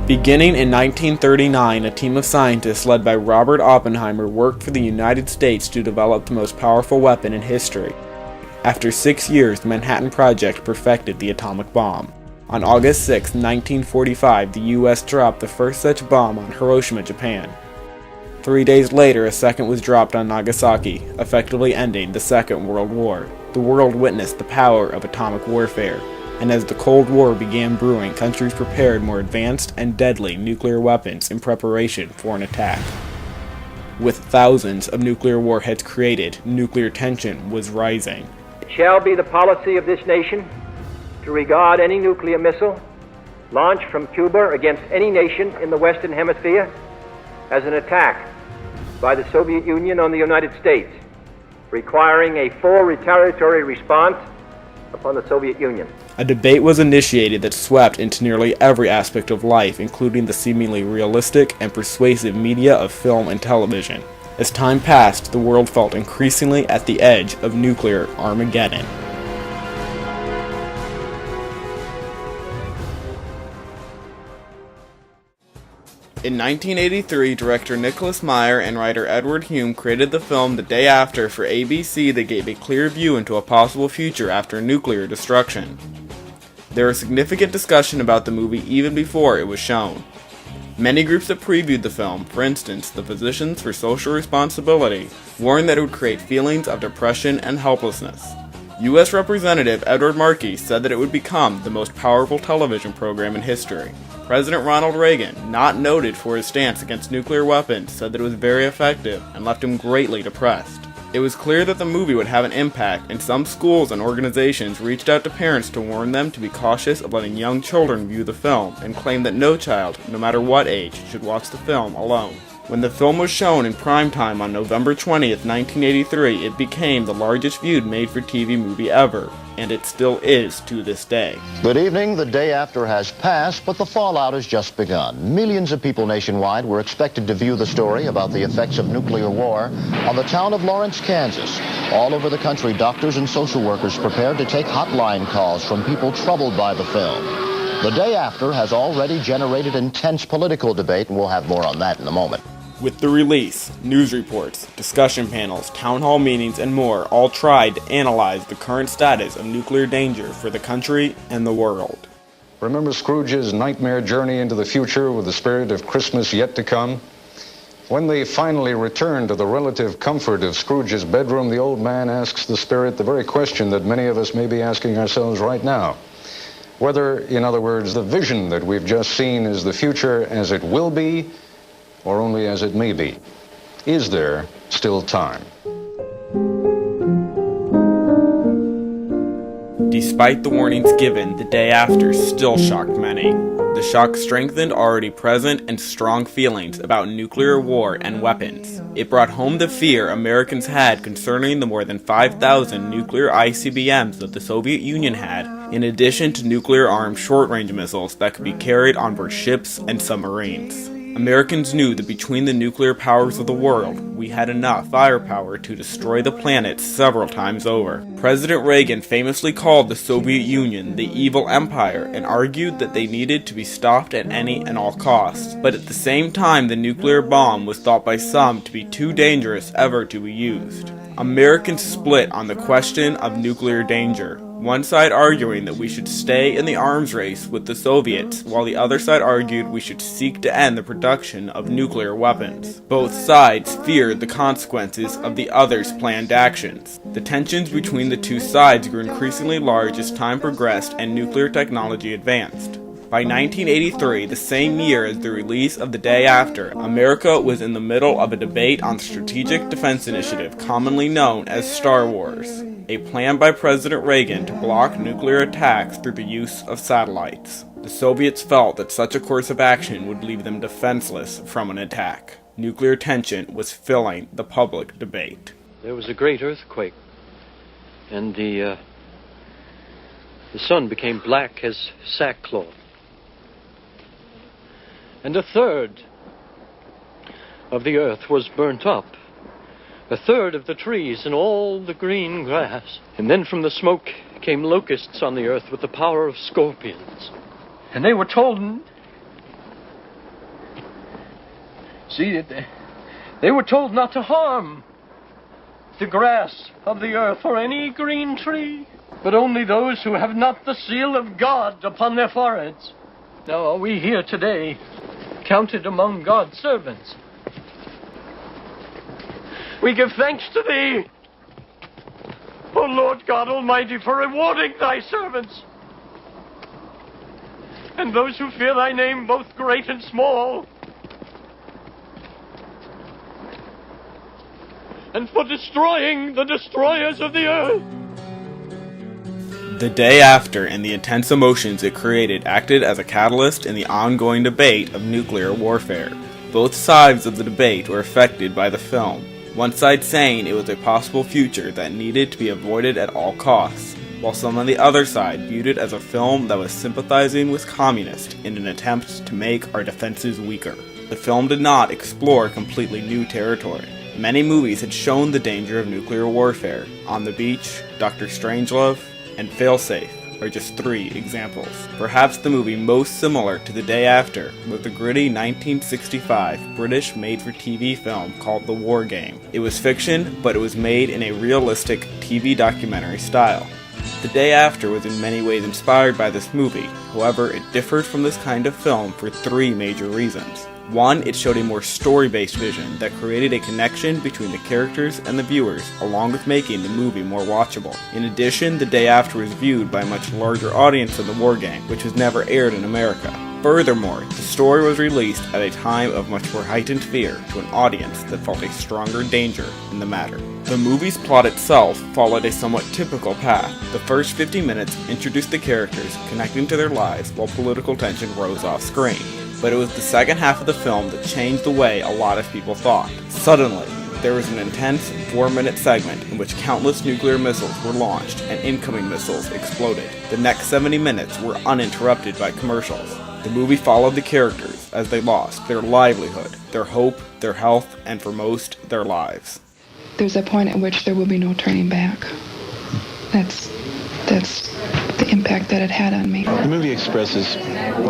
Beginning in 1939, a team of scientists led by Robert Oppenheimer worked for the United States to develop the most powerful weapon in history. After 6 years, the Manhattan Project perfected the atomic bomb. On August 6, 1945, the U.S. dropped the first such bomb on Hiroshima, Japan. 3 days later, a second was dropped on Nagasaki, effectively ending the Second World War. The world witnessed the power of atomic warfare, and as the Cold War began brewing, countries prepared more advanced and deadly nuclear weapons in preparation for an attack. With thousands of nuclear warheads created, nuclear tension was rising. It shall be the policy of this nation to regard any nuclear missile launched from Cuba against any nation in the Western Hemisphere as an attack by the Soviet Union on the United States, requiring a full retaliatory response upon the Soviet Union. A debate was initiated that swept into nearly every aspect of life, including the seemingly realistic and persuasive media of film and television. As time passed, the world felt increasingly at the edge of nuclear Armageddon. In 1983, director Nicholas Meyer and writer Edward Hume created the film The Day After for ABC that gave a clear view into a possible future after nuclear destruction. There was significant discussion about the movie even before it was shown. Many groups that previewed the film, for instance, the Physicians for Social Responsibility, warned that it would create feelings of depression and helplessness. U.S. Representative Edward Markey said that it would become the most powerful television program in history. President Ronald Reagan, not noted for his stance against nuclear weapons, said that it was very effective and left him greatly depressed. It was clear that the movie would have an impact, and some schools and organizations reached out to parents to warn them to be cautious of letting young children view the film and claimed that no child, no matter what age, should watch the film alone. When the film was shown in primetime on November 20th, 1983, it became the largest viewed made-for-TV movie ever, and it still is to this day. Good evening. The day after has passed, but the fallout has just begun. Millions of people nationwide were expected to view the story about the effects of nuclear war on the town of Lawrence, Kansas. All over the country, doctors and social workers prepared to take hotline calls from people troubled by the film. The day after has already generated intense political debate, and we'll have more on that in a moment. With the release, news reports, discussion panels, town hall meetings, and more all tried to analyze the current status of nuclear danger for the country and the world. Remember Scrooge's nightmare journey into the future with the spirit of Christmas yet to come? When they finally return to the relative comfort of Scrooge's bedroom, the old man asks the spirit the very question that many of us may be asking ourselves right now. Whether, in other words, the vision that we've just seen is the future as it will be, or only as it may be. Is there still time? Despite the warnings given, the day after still shocked many. The shock strengthened already present and strong feelings about nuclear war and weapons. It brought home the fear Americans had concerning the more than 5,000 nuclear ICBMs that the Soviet Union had, in addition to nuclear-armed short-range missiles that could be carried on board ships and submarines. Americans knew that between the nuclear powers of the world, we had enough firepower to destroy the planet several times over. President Reagan famously called the Soviet Union the evil empire and argued that they needed to be stopped at any and all costs. But at the same time, the nuclear bomb was thought by some to be too dangerous ever to be used. Americans split on the question of nuclear danger. One side arguing that we should stay in the arms race with the Soviets, while the other side argued we should seek to end the production of nuclear weapons. Both sides feared the consequences of the other's planned actions. The tensions between the two sides grew increasingly large as time progressed and nuclear technology advanced. By 1983, the same year as the release of The Day After, America was in the middle of a debate on the Strategic Defense Initiative, commonly known as Star Wars, a plan by President Reagan to block nuclear attacks through the use of satellites. The Soviets felt that such a course of action would leave them defenseless from an attack. Nuclear tension was filling the public debate. There was a great earthquake, and the sun became black as sackcloth. And a third of the earth was burnt up. A third of the trees and all the green grass. And then from the smoke came locusts on the earth with the power of scorpions. And they were told See, they were told not to harm the grass of the earth or any green tree, but only those who have not the seal of God upon their foreheads. Now are we here today, counted among God's servants. We give thanks to Thee, O Lord God Almighty, for rewarding Thy servants, and those who fear Thy name, both great and small, and for destroying the destroyers of the earth. The Day After and the intense emotions it created acted as a catalyst in the ongoing debate of nuclear warfare. Both sides of the debate were affected by the film, one side saying it was a possible future that needed to be avoided at all costs, while some on the other side viewed it as a film that was sympathizing with communists in an attempt to make our defenses weaker. The film did not explore completely new territory. Many movies had shown the danger of nuclear warfare. On the Beach, Dr. Strangelove, and Failsafe are just 3 examples. Perhaps the movie most similar to The Day After was the gritty 1965 British made-for-TV film called The War Game. It was fiction, but it was made in a realistic TV documentary style. The Day After was in many ways inspired by this movie. However, it differed from this kind of film for 3 major reasons. 1, it showed a more story-based vision that created a connection between the characters and the viewers, along with making the movie more watchable. In addition, The Day After was viewed by a much larger audience than The War Game, which was never aired in America. Furthermore, the story was released at a time of much more heightened fear to an audience that felt a stronger danger in the matter. The movie's plot itself followed a somewhat typical path. The first 50 minutes introduced the characters, connecting to their lives while political tension rose off screen. But it was the second half of the film that changed the way a lot of people thought. Suddenly, there was an intense 4-minute segment in which countless nuclear missiles were launched and incoming missiles exploded. The next 70 minutes were uninterrupted by commercials. The movie followed the characters as they lost their livelihood, their hope, their health, and for most, their lives. There's a point at which there will be no turning back. That's the impact that it had on me. The movie expresses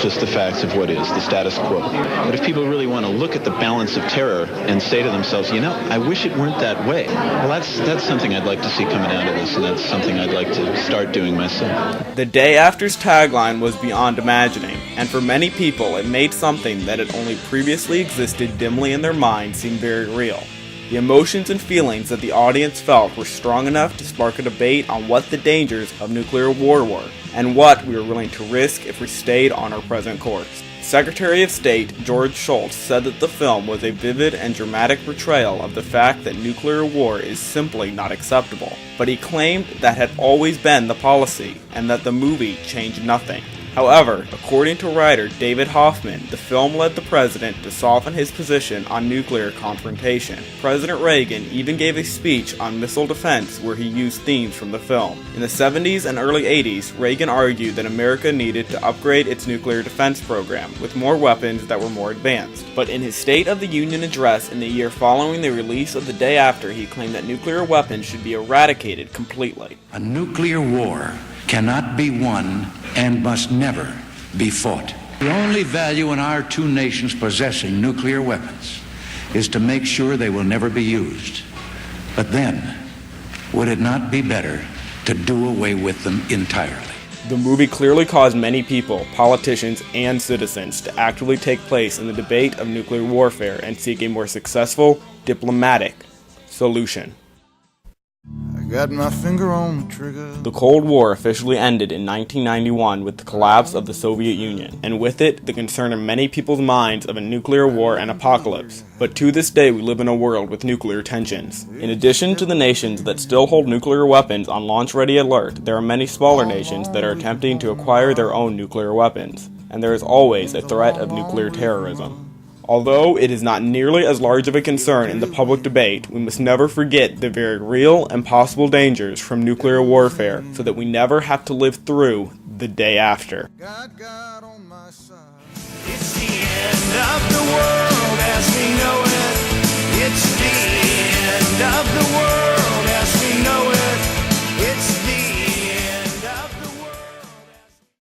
just the facts of what is, the status quo. But if people really want to look at the balance of terror and say to themselves, you know, I wish it weren't that way, well, that's something I'd like to see coming out of this, and that's something I'd like to start doing myself. The Day After's tagline was beyond imagining, and for many people it made something that had only previously existed dimly in their minds seem very real. The emotions and feelings that the audience felt were strong enough to spark a debate on what the dangers of nuclear war were, and what we were willing to risk if we stayed on our present course. Secretary of State George Shultz said that the film was a vivid and dramatic portrayal of the fact that nuclear war is simply not acceptable, but he claimed that had always been the policy, and that the movie changed nothing. However, according to writer David Hoffman, the film led the president to soften his position on nuclear confrontation. President Reagan even gave a speech on missile defense where he used themes from the film. In the 70s and early 80s, Reagan argued that America needed to upgrade its nuclear defense program with more weapons that were more advanced. But in his State of the Union address in the year following the release of The Day After, he claimed that nuclear weapons should be eradicated completely. A nuclear war cannot be won and must never be fought. The only value in our 2 nations possessing nuclear weapons is to make sure they will never be used. But then, would it not be better to do away with them entirely? The movie clearly caused many people, politicians, and citizens to actively take place in the debate of nuclear warfare and seek a more successful, diplomatic solution. Got my finger on the trigger. The Cold War officially ended in 1991 with the collapse of the Soviet Union, and with it, the concern in many people's minds of a nuclear war and apocalypse. But to this day, we live in a world with nuclear tensions. In addition to the nations that still hold nuclear weapons on launch-ready alert, there are many smaller nations that are attempting to acquire their own nuclear weapons, and there is always a threat of nuclear terrorism. Although it is not nearly as large of a concern in the public debate, we must never forget the very real and possible dangers from nuclear warfare so that we never have to live through the day after. God on my side. It's the end of the world as we know it. It's the end of the world.